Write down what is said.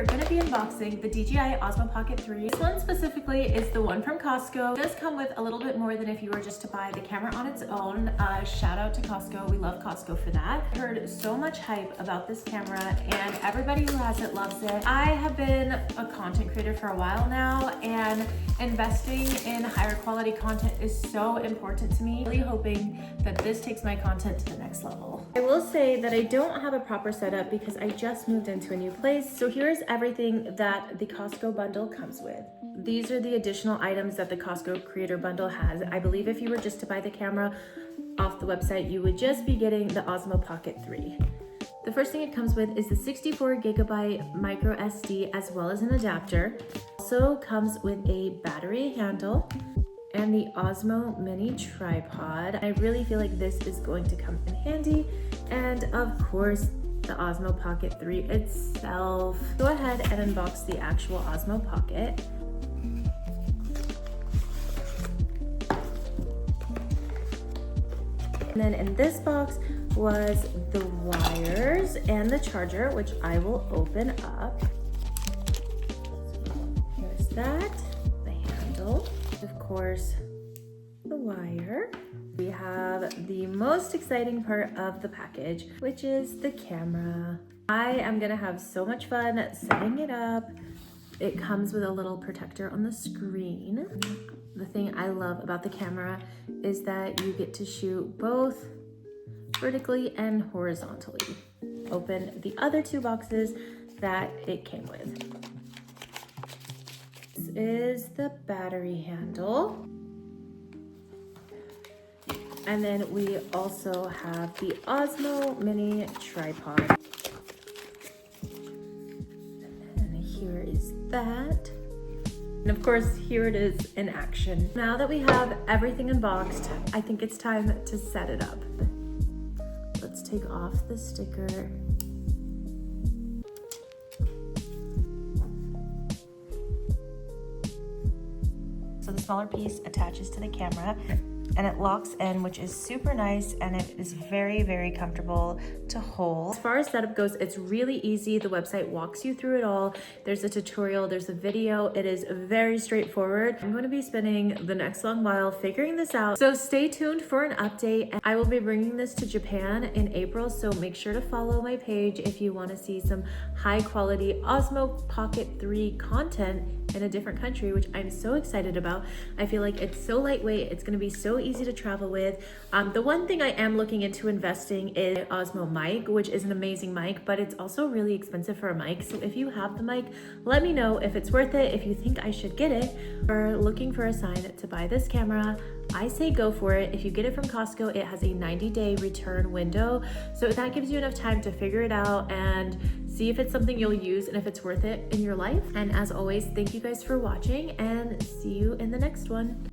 are going to be unboxing the DJI Osmo Pocket 3. This one specifically is the one from Costco. It does come with a little bit more than if you were just to buy the camera on its own. Shout out to Costco. We love Costco for that. I heard so much hype about this camera and everybody who has it loves it. I have been a content creator for a while now, and investing in higher quality content is so important to me. Really hoping that this takes my content to the next level. I will say that I don't have a proper setup because I just moved into a new place. So here's everything that the Costco bundle comes with. These are the additional items that the Costco Creator Bundle has. I believe if you were just to buy the camera off the website, you would just be getting the Osmo Pocket 3. The first thing it comes with is the 64GB micro SD as well as an adapter. Also comes with a battery handle and the Osmo mini tripod. I really feel like this is going to come in handy. And of course, the Osmo Pocket 3 itself. Go ahead and unbox the actual Osmo Pocket. And then in this box was the wires and the charger, which I will open up. Here's that, the handle, of course, the wire. We have the most exciting part of the package, which is the camera. I am gonna have so much fun setting it up. It comes with a little protector on the screen. The thing I love about the camera is that you get to shoot both vertically and horizontally. Open the other two boxes that it came with. This is the battery handle. And then we also have the Osmo mini tripod. And here is that. And of course, here it is in action. Now that we have everything unboxed, I think it's time to set it up. Let's take off the sticker. So the smaller piece attaches to the camera and it locks in, which is super nice, and it is very, very comfortable to hold. As far as setup goes, it's really easy. The website walks you through it all. There's a tutorial, there's a video. It is very straightforward. I'm going to be spending the next long while figuring this out. So stay tuned for an update. I will be bringing this to Japan in April, so make sure to follow my page if you want to see some high quality Osmo Pocket 3 content in a different country, which I'm so excited about. I feel like it's so lightweight. It's going to be so easy to travel with. The one thing I am looking into investing is Osmo mic, which is an amazing mic, but it's also really expensive for a mic. So if you have the mic, let me know if it's worth it, if you think I should get it. Or looking for a sign to buy this camera, I say go for it. If you get it from Costco, it has a 90-day return window. So that gives you enough time to figure it out and see if it's something you'll use and if it's worth it in your life. And as always, thank you guys for watching and see you in the next one.